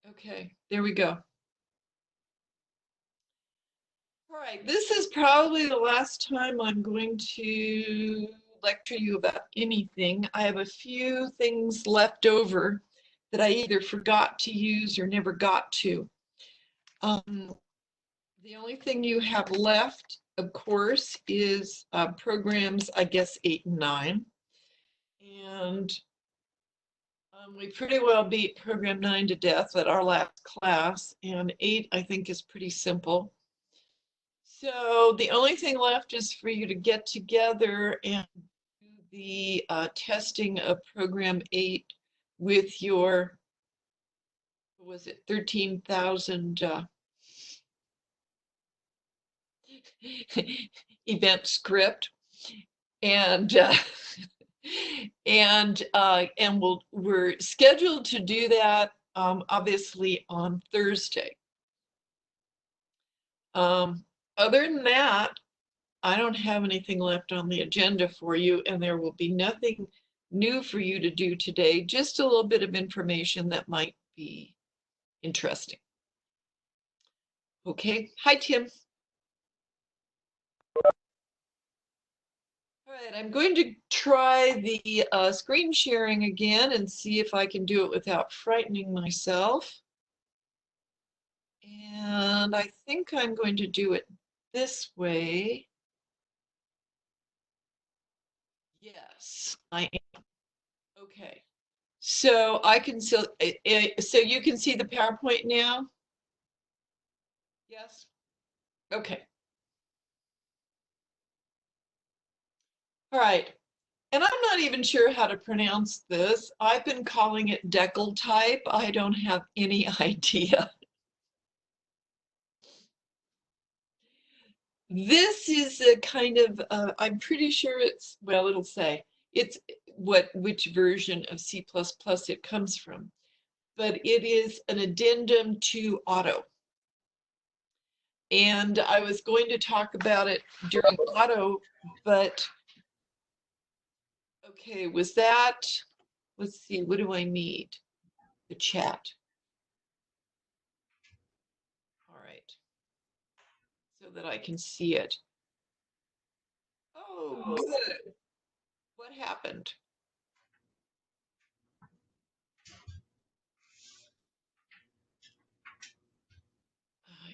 Okay, there we go. All right, this is probably the last time I'm going to lecture you about anything. I have a few things left over that I either forgot to use or never got to. The only thing you have left, of course, is programs, I guess, 8 and 9. And we pretty well beat program 9 to death at our last class, and 8, I think, is pretty simple. So the only thing left is for you to get together and do the testing of program 8 with your, what was it, 13,000 event script. And we're scheduled to do that obviously on Thursday. Other than that, I don't have anything left on the agenda for you, and there will be nothing new for you to do today, just a little bit of information that might be interesting. Okay, hi Tim. All right, I'm going to try the screen sharing again and see if I can do it without frightening myself. And I think I'm going to do it this way. Yes, I am. Okay. So I can so you can see the PowerPoint now? Yes. Okay. All right. And I'm not even sure how to pronounce this. I've been calling it decltype. I don't have any idea. This is a kind of, I'm pretty sure it's, well, it'll say it's which version of C++ it comes from, but it is an addendum to Auto. And I was going to talk about it during Auto, but okay, was that, let's see, what do I need? The chat. All right, so that I can see it. Oh, good. What happened?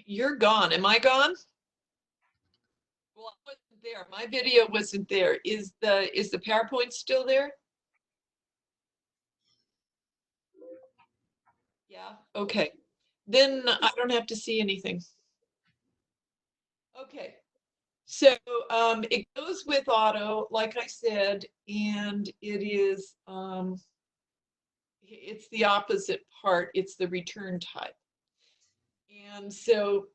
You're gone. Am I gone? Well, I wasn't there. My video wasn't there. Is the PowerPoint still there? Yeah. Okay. Then I don't have to see anything. Okay. So it goes with Auto, like I said, and it is it's the opposite part. It's the return type. And so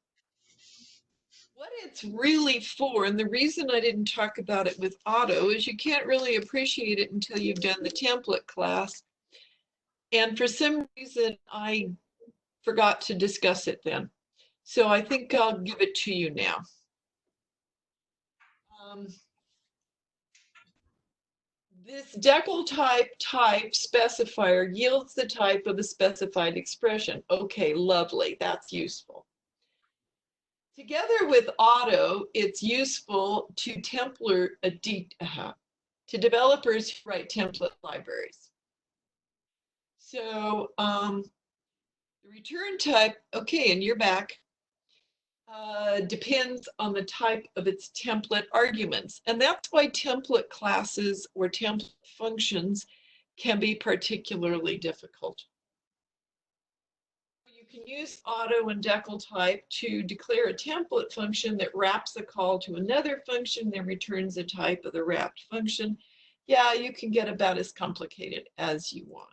what it's really for, and the reason I didn't talk about it with Auto is you can't really appreciate it until you've done the template class. And for some reason, I forgot to discuss it then. So I think I'll give it to you now. This decltype type specifier yields the type of the specified expression. Okay, lovely, that's useful. Together with Auto, it's useful to to developers who write template libraries. So the return type, okay, and you're back, depends on the type of its template arguments. And that's why template classes or template functions can be particularly difficult. You can use Auto and decltype to declare a template function that wraps a call to another function, then returns a type of the wrapped function. Yeah, you can get about as complicated as you want.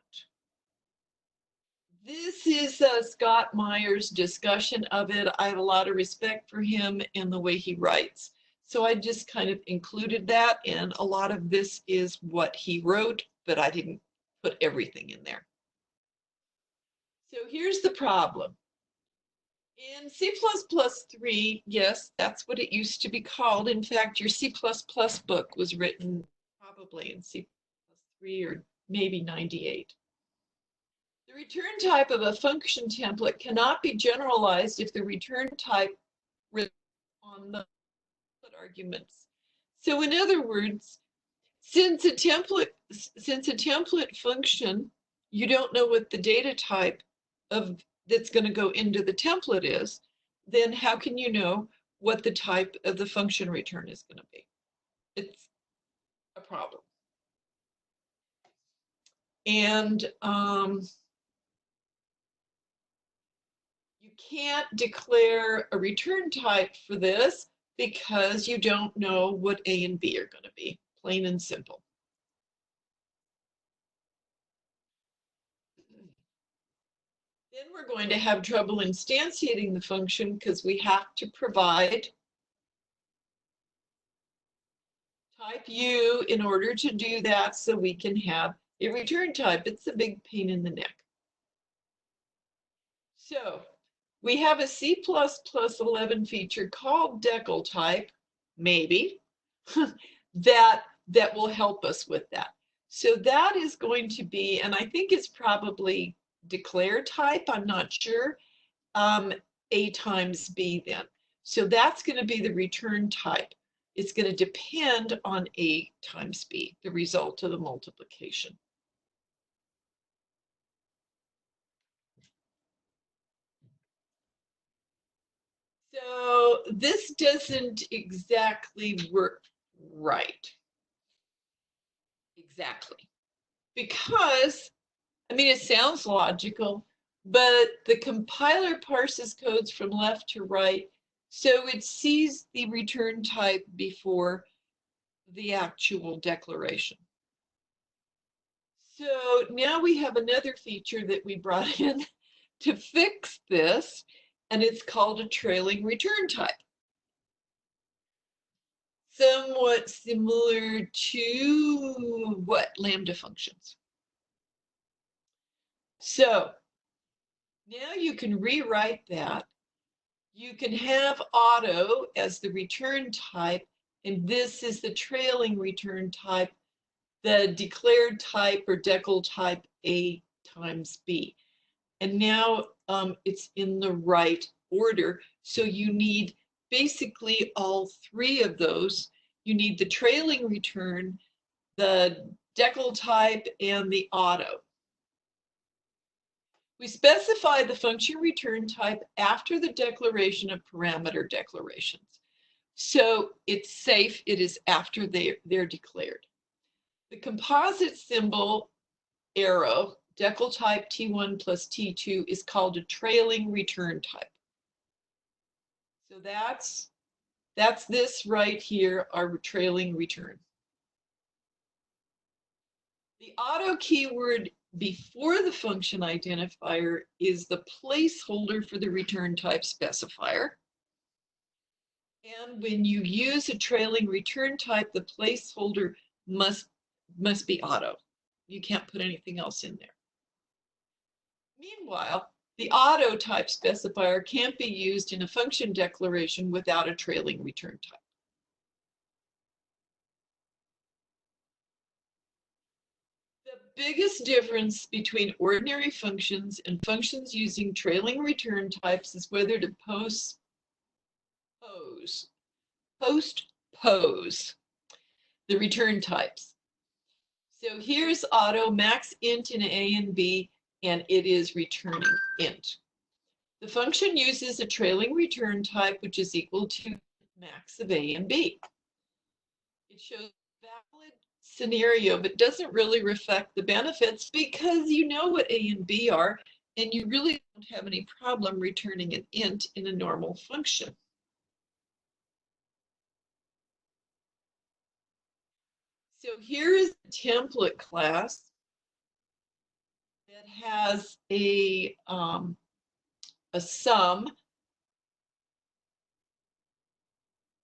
This is Scott Meyer's discussion of it. I have a lot of respect for him and the way he writes. So I just kind of included that, and a lot of this is what he wrote, but I didn't put everything in there. So here's the problem. In C++3, yes, that's what it used to be called. In fact, your C++ book was written probably in C++3 or maybe 98. The return type of a function template cannot be generalized if the return type on the arguments. So in other words, since a template function, you don't know what the data type of that's going to go into the template is, then how can you know what the type of the function return is going to be? It's a problem. And you can't declare a return type for this because you don't know what A and B are going to be, plain and simple. Then we're going to have trouble instantiating the function because we have to provide type U in order to do that so we can have a return type. It's a big pain in the neck. So we have a C++11 feature called decltype, maybe, that will help us with that. So that is going to be, and I think it's probably declare type, I'm not sure, A times B then. So that's going to be the return type. It's going to depend on A times B, the result of the multiplication. So this doesn't exactly work right. Exactly. Because, I mean, it sounds logical, but the compiler parses codes from left to right, so it sees the return type before the actual declaration. So now we have another feature that we brought in to fix this, and it's called a trailing return type. Somewhat similar to what? Lambda functions. So now you can rewrite that. You can have auto as the return type, and this is the trailing return type, the declared type or decl type A times B. And now it's in the right order. So you need basically all three of those. You need the trailing return, the decl type, and the auto. We specify the function return type after the declaration of parameter declarations. So it's safe, it is after they're declared. The composite symbol arrow, decl type T1 plus T2, is called a trailing return type. So that's this right here, our trailing return. The auto keyword before the function identifier is the placeholder for the return type specifier. And when you use a trailing return type, the placeholder must be auto. You can't put anything else in there. Meanwhile, the auto type specifier can't be used in a function declaration without a trailing return type. The biggest difference between ordinary functions and functions using trailing return types is whether to postpose the return types. So here's auto, max int in A and B, and it is returning int. The function uses a trailing return type, which is equal to max of A and B. It shows a valid scenario, but doesn't really reflect the benefits because you know what A and B are, and you really don't have any problem returning an int in a normal function. So here is the template class that has a sum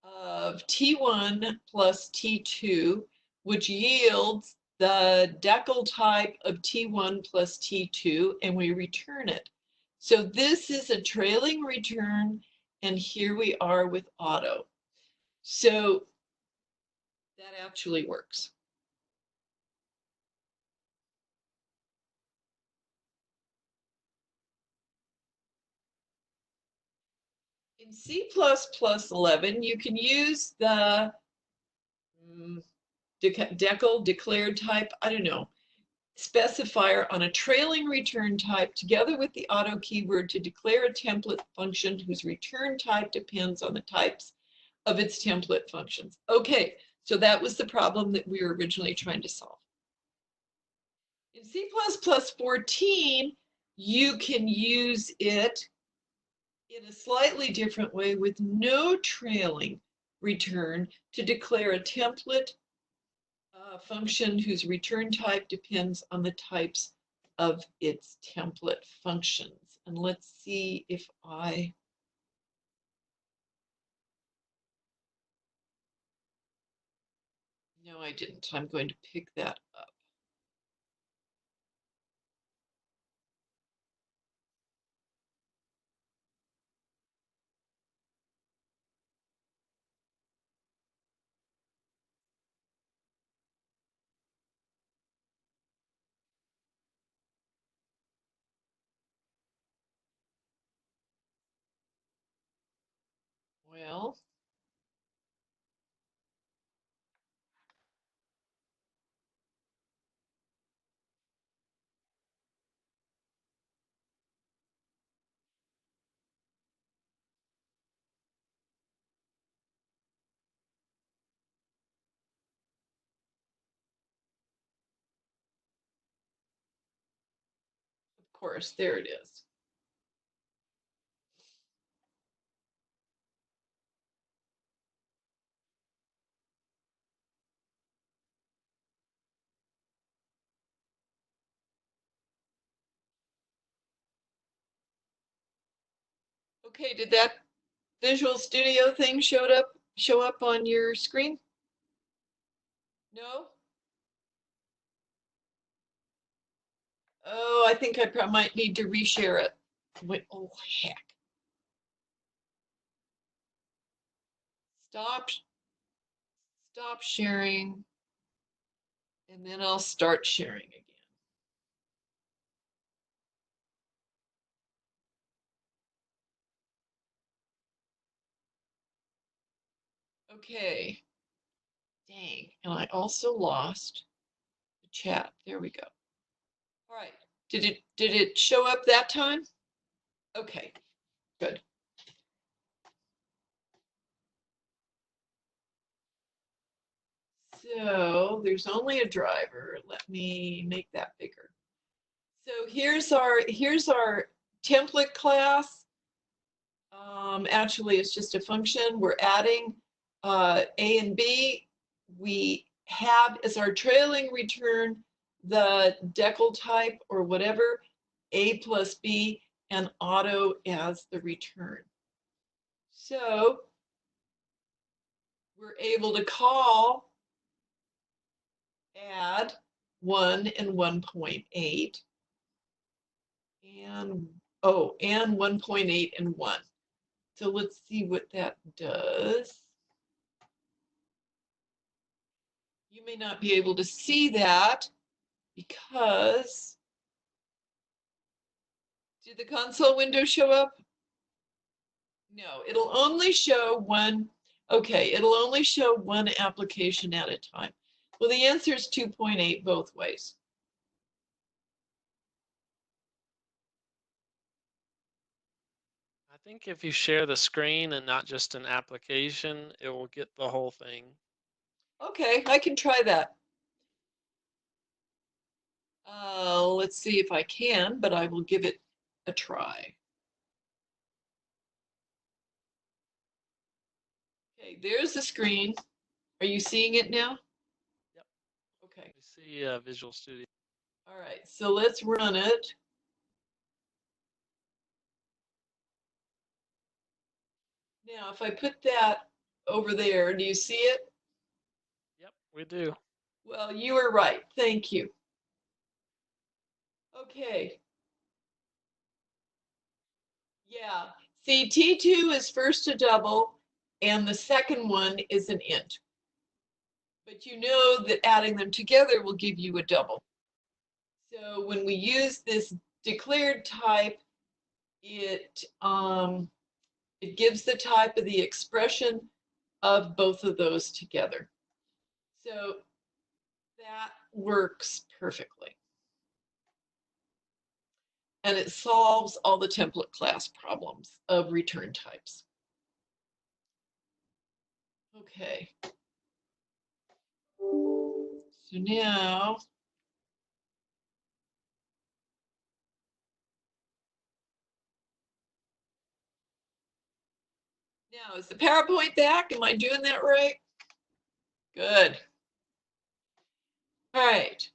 of T1 plus T2, which yields the decl type of T1 plus T2, and we return it. So this is a trailing return, and here we are with auto. So that actually works. In C++11, you can use the declared type, I don't know, specifier on a trailing return type together with the auto keyword to declare a template function whose return type depends on the types of its template functions. Okay, so that was the problem that we were originally trying to solve. In C++14, you can use it in a slightly different way with no trailing return to declare a template function whose return type depends on the types of its template functions. And let's see if no, I didn't. I'm going to pick that up. Well, of course, there it is. Okay, did that Visual Studio thing show up on your screen? No? Oh, I think I might need to reshare it. Wait, oh, heck. Stop sharing, and then I'll start sharing again. Okay. Dang, and I also lost the chat. There we go. All right. Did it show up that time? Okay, good. So there's only a driver. Let me make that bigger. So here's our template class. Actually, it's just a function. We're adding A and B. We have as our trailing return the decltype or whatever, A plus B, and auto as the return. So we're able to call add 1 and 1.8 and and 1.8 and 1. So let's see what that does. You may not be able to see that because did the console window show up? No, it'll only show one. Okay, it'll only show one application at a time. Well, the answer is 2.8 both ways. I think if you share the screen and not just an application, it will get the whole thing. Okay, I can try that. Let's see if I can, but I will give it a try. Okay, there's the screen. Are you seeing it now? Yep. Okay. You see Visual Studio. All right, so let's run it. Now, if I put that over there, do you see it? Yep, we do. Well, you were right. Thank you. Okay. Yeah. See, T2 is first a double, and the second one is an int. But you know that adding them together will give you a double. So when we use this declared type, it It gives the type of the expression of both of those together. So that works perfectly. And it solves all the template class problems of return types. Okay. So now, is the PowerPoint back? Am I doing that right? Good. All right.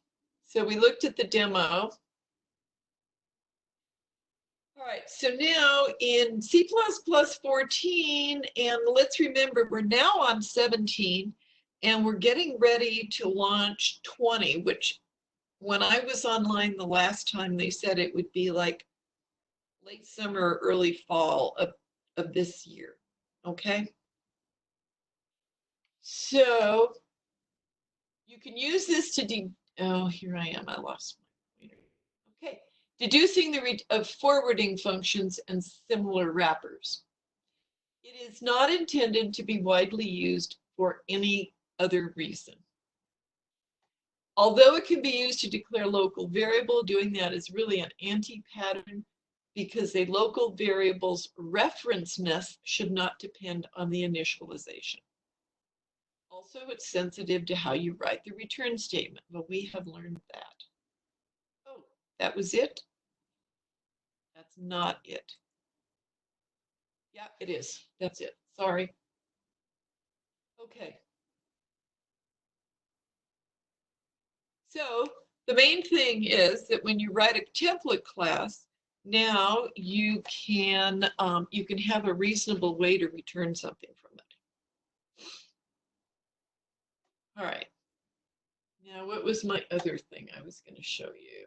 So we looked at the demo. All right, so now in C++14, and let's remember we're now on 17, and we're getting ready to launch 20, which when I was online the last time, they said it would be like late summer, early fall of this year, okay? So you can use this to, oh, here I am, I lost my pointer. Okay, deducing of forwarding functions and similar wrappers. It is not intended to be widely used for any other reason. Although it can be used to declare local variable, doing that is really an anti-pattern because a local variable's referenceness should not depend on the initialization. Also, it's sensitive to how you write the return statement, but we have learned that. Oh, that was it? That's not it. Yeah, it is. That's it. Sorry. Okay. So the main thing is that when you write a template class, now you can have a reasonable way to return something from it. All right. Now, what was my other thing I was going to show you?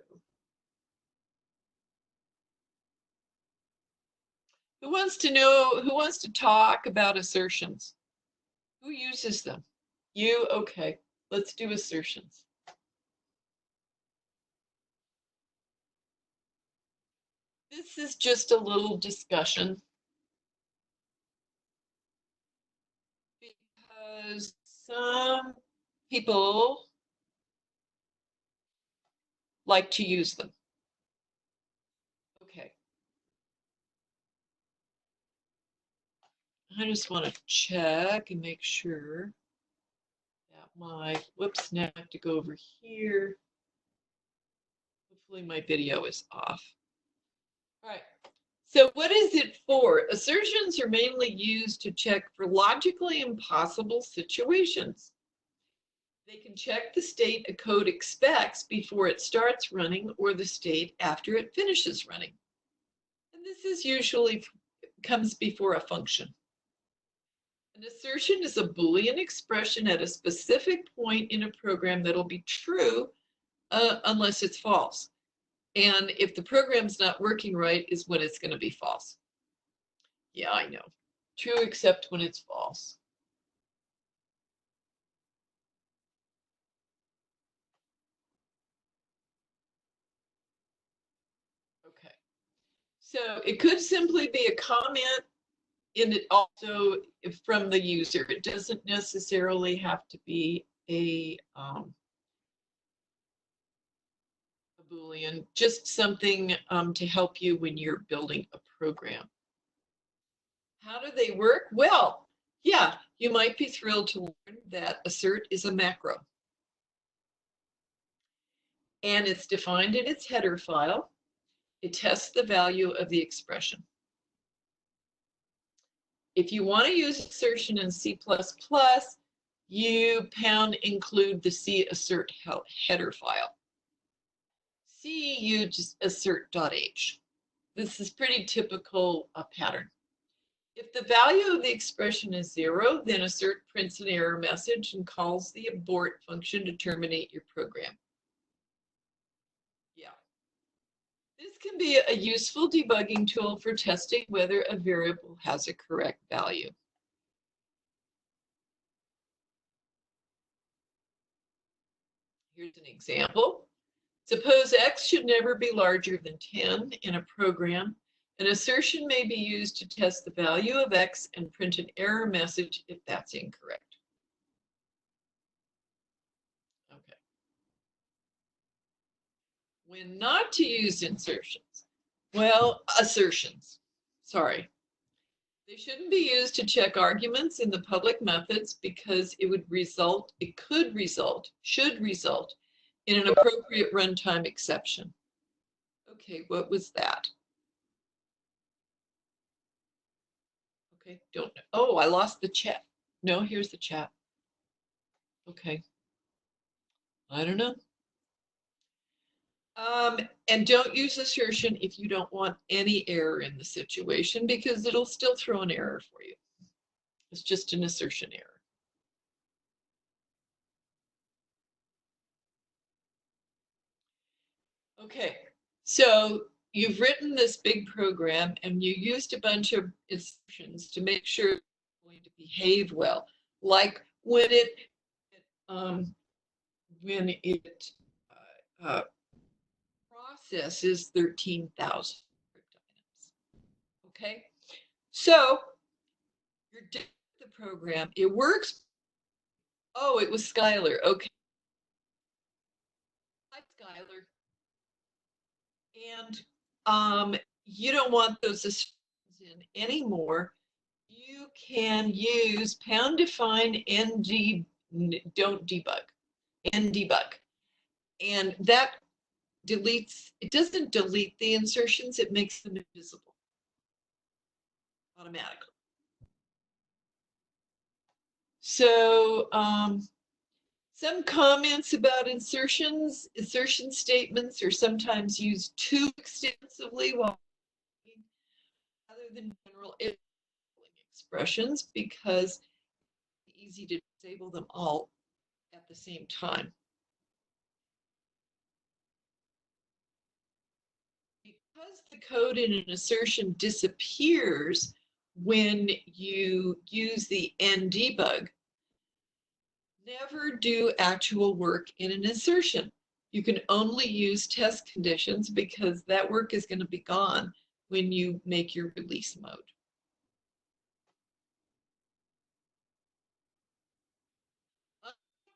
Who wants to talk about assertions? Who uses them? You? Okay. Let's do assertions. This is just a little discussion because some people like to use them. Okay. I just want to check and make sure that whoops, now I have to go over here. Hopefully my video is off. All right. So what is it for? Assertions are mainly used to check for logically impossible situations. They can check the state a code expects before it starts running or the state after it finishes running. And this is usually comes before a function. An assertion is a Boolean expression at a specific point in a program that'll be true unless it's false. And if the program's not working right is when it's going to be false. Yeah, I know. True except when it's false. Okay. So it could simply be a comment in it also from the user. It doesn't necessarily have to be a Boolean, just something to help you when you're building a program. How do they work? Well, yeah, you might be thrilled to learn that assert is a macro. And it's defined in its header file. It tests the value of the expression. If you want to use assertion in C++, you #include the C assert header file. C, you just assert.h. This is pretty typical pattern. If the value of the expression is 0, then assert prints an error message and calls the abort function to terminate your program. Yeah. This can be a useful debugging tool for testing whether a variable has a correct value. Here's an example. Suppose x should never be larger than 10 in a program An assertion may be used to test the value of X and print an error message if that's incorrect. Okay. When not to use insertions, well, assertions, sorry. They shouldn't be used to check arguments in the public methods because it could result, should result in an appropriate runtime exception. Okay, what was that? Okay, don't know. Oh, I lost the chat. No, here's the chat. Okay. I don't know. And don't use assertion if you don't want any error in the situation because it'll still throw an error for you. It's just an assertion error. Okay, so you've written this big program and you used a bunch of instructions to make sure it's going to behave well. Like when it processes 13,000 items. Okay, so you're done with the program. It works. Oh, it was Skylar. Okay. Hi, Skylar. And you don't want those assertions in anymore. You can use pound define nd don't debug, ndebug, and that deletes. It doesn't delete the insertions; it makes them invisible automatically. So some comments about insertions. Insertion statements are sometimes used too extensively while rather than general expressions because it's easy to disable them all at the same time. Because the code in an assertion disappears when you use the ndebug, never do actual work in an assertion. You can only use test conditions because that work is going to be gone when you make your release mode.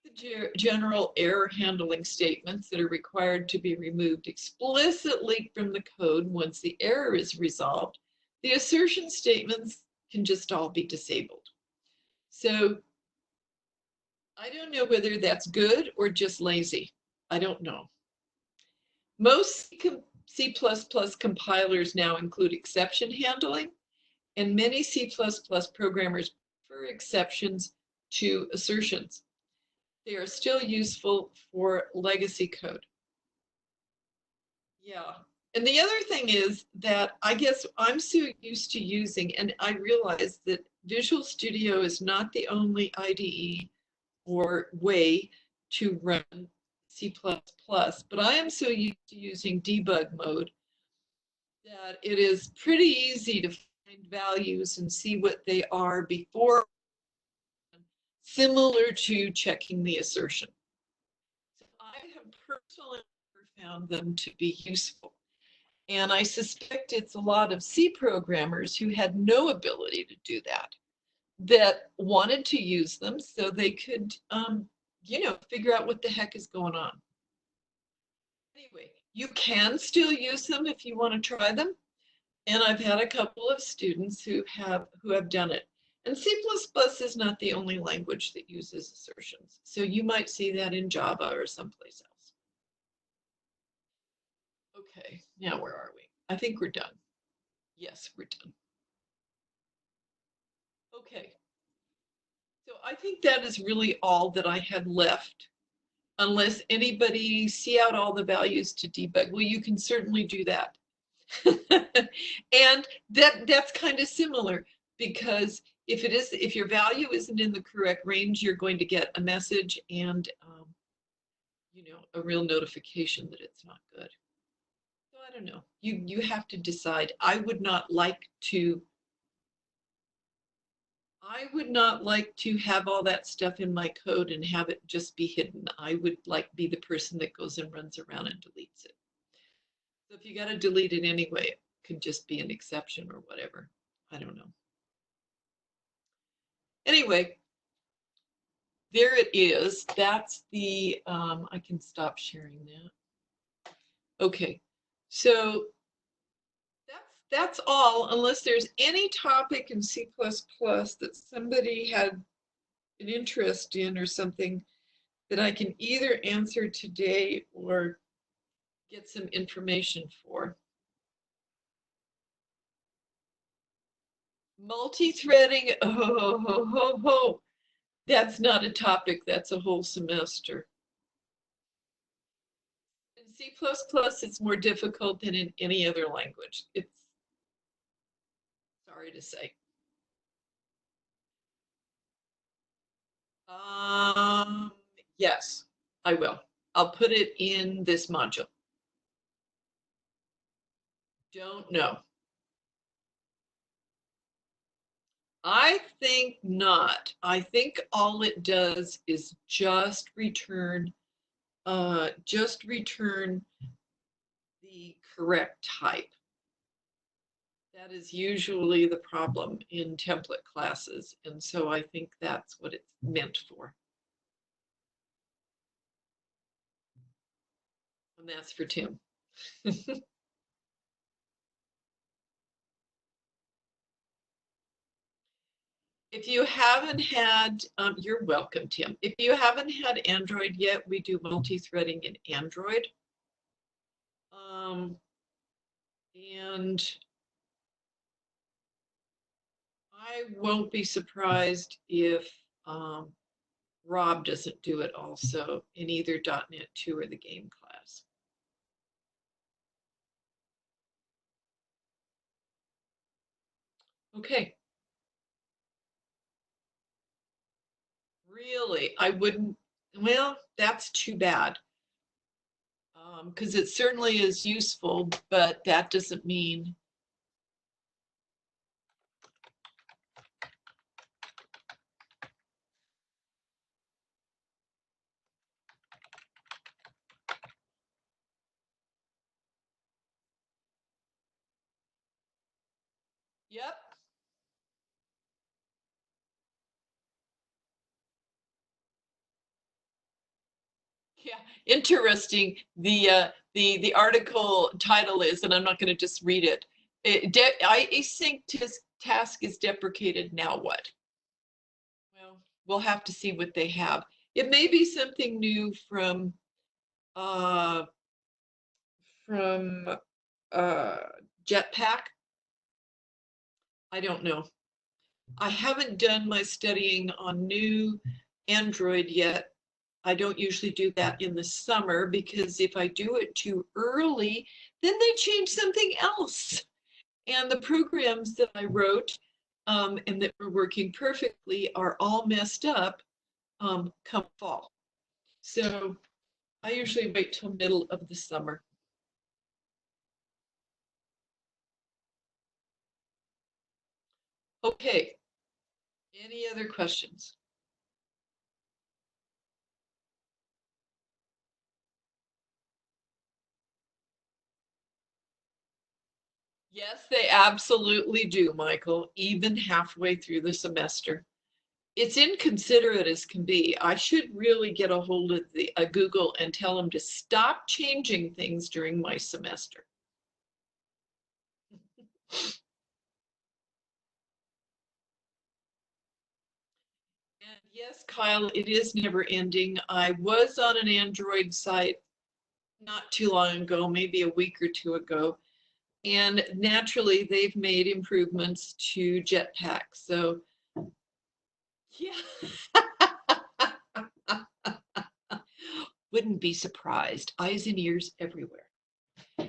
The general error handling statements that are required to be removed explicitly from the code once the error is resolved, the assertion statements can just all be disabled. So I don't know whether that's good or just lazy. I don't know. Most C++ compilers now include exception handling, and many C++ programmers prefer exceptions to assertions. They are still useful for legacy code. Yeah. And the other thing is that I guess I'm so used to using, and I realize that Visual Studio is not the only IDE or way to run C++, but I am so used to using debug mode that it is pretty easy to find values and see what they are before, similar to checking the assertion. So I have personally found them to be useful. And I suspect it's a lot of C programmers who had no ability to do that, that wanted to use them so they could, figure out what the heck is going on. Anyway, you can still use them if you want to try them. And I've had a couple of students who have done it. And C++ is not the only language that uses assertions. So you might see that in Java or someplace else. Okay, now where are we? I think we're done. Yes, we're done. Okay. So I think that is really all that I had left, unless anybody see out all the values to debug. Well, you can certainly do that. And that's kind of similar because if your value isn't in the correct range, you're going to get a message and a real notification that it's not good. So I don't know. You have to decide. I would not like to have all that stuff in my code and have it just be hidden. I would like be the person that goes and runs around and deletes it. So if you got to delete it anyway, could just be an exception or whatever. I don't know. Anyway, there it is. That's the, I can stop sharing that. Okay, so that's all, unless there's any topic in C++ that somebody had an interest in or something that I can either answer today or get some information for. Multi-threading, oh, that's not a topic, that's a whole semester. In C++, it's more difficult than in any other language. It's sorry to say. Yes, I will. I'll put it in this module. Don't know. I think not. I think all it does is just return the correct type. That is usually the problem in template classes, and so I think that's what it's meant for. And that's for Tim. If you haven't had, you're welcome, Tim. If you haven't had Android yet, we do multi-threading in Android. And I won't be surprised if Rob doesn't do it also in either .NET 2 or the game class. Okay. Really, I wouldn't, well, that's too bad. Because it certainly is useful, but that doesn't mean. Yep. Yeah, interesting. The article title is, and I'm not going to just read it. Async task is deprecated. Now what? Well, we'll have to see what they have. It may be something new from Jetpack. I don't know. I haven't done my studying on new Android yet. I don't usually do that in the summer because if I do it too early, then they change something else. And the programs that I wrote and that were working perfectly are all messed up come fall. So I usually wait till middle of the summer. Okay, any other questions? Yes, they absolutely do, Michael, even halfway through the semester. It's inconsiderate as can be. I should really get a hold of Google and tell them to stop changing things during my semester. And yes, Kyle, it is never ending. I was on an Android site not too long ago, maybe a week or two ago, and naturally they've made improvements to Jetpack. So yeah. Wouldn't be surprised. Eyes and ears everywhere.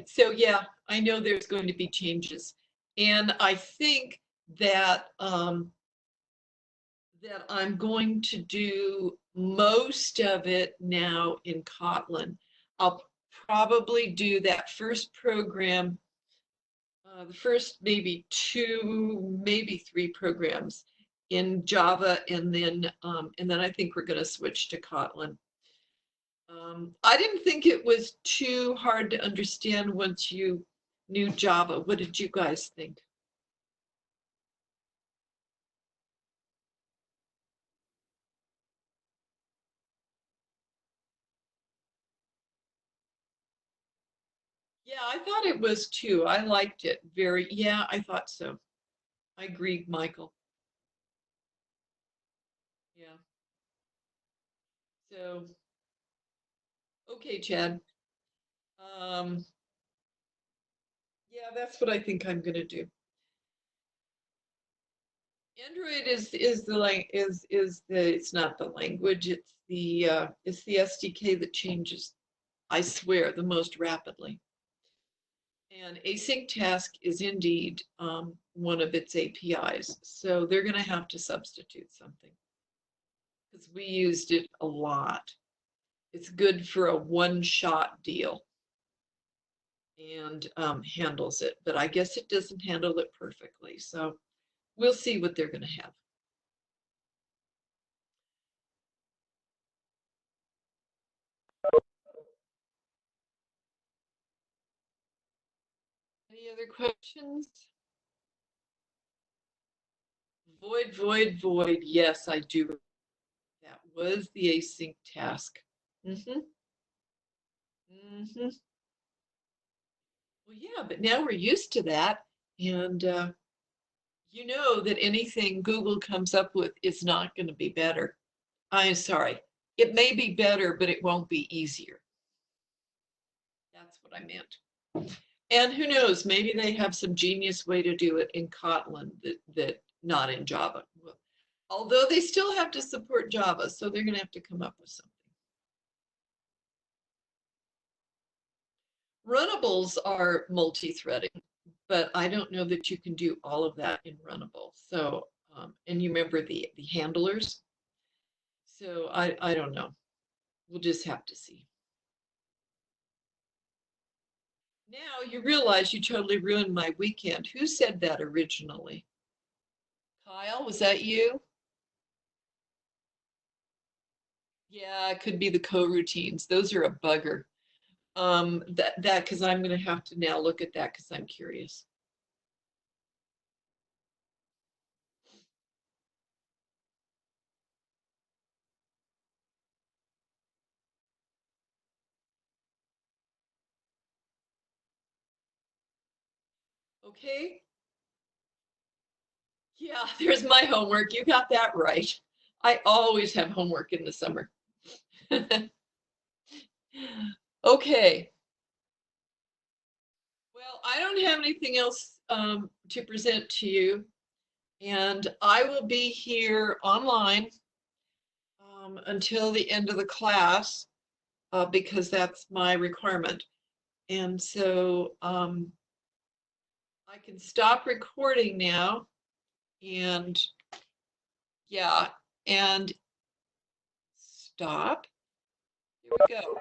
So yeah, I know there's going to be changes. And I think that that I'm going to do most of it now in Kotlin. I'll probably do that first program, the first maybe 2, maybe 3 programs in Java, and then I think we're going to switch to Kotlin. I didn't think it was too hard to understand once you new Java. What did you guys think? Yeah, I thought it was too. I liked it very, yeah, I thought so. I agree, Michael. Yeah. So, okay, Chad. Um, yeah, that's what I think I'm gonna do. Android is the like is the it's not the language, it's the SDK that changes, I swear, the most rapidly. And async task is indeed one of its APIs. So they're going to have to substitute something because we used it a lot. It's good for a one-shot deal and handles it, but I guess it doesn't handle it perfectly. So we'll see what they're going to have. Any other questions? Void, void, void. Yes, I do. That was the async task. Mm-hmm. Mm-hmm. Well, yeah, but now we're used to that. And you know that anything Google comes up with is not going to be better. I'm sorry. It may be better, but it won't be easier. That's what I meant. And who knows, maybe they have some genius way to do it in Kotlin that not in Java. Although they still have to support Java, so they're going to have to come up with something. Runnables are multi-threading, but I don't know that you can do all of that in Runnable. So, and you remember the handlers. So I don't know. We'll just have to see. Now you realize you totally ruined my weekend. Who said that originally? Kyle, was that you? Yeah, it could be the coroutines. Those are a bugger. That because I'm going to have to now look at that because I'm curious. Okay. Yeah, there's my homework. You got that right. I always have homework in the summer. Okay. Well, I don't have anything else to present to you, and I will be here online until the end of the class because that's my requirement. And so I can stop recording now and yeah, and stop. Here we go.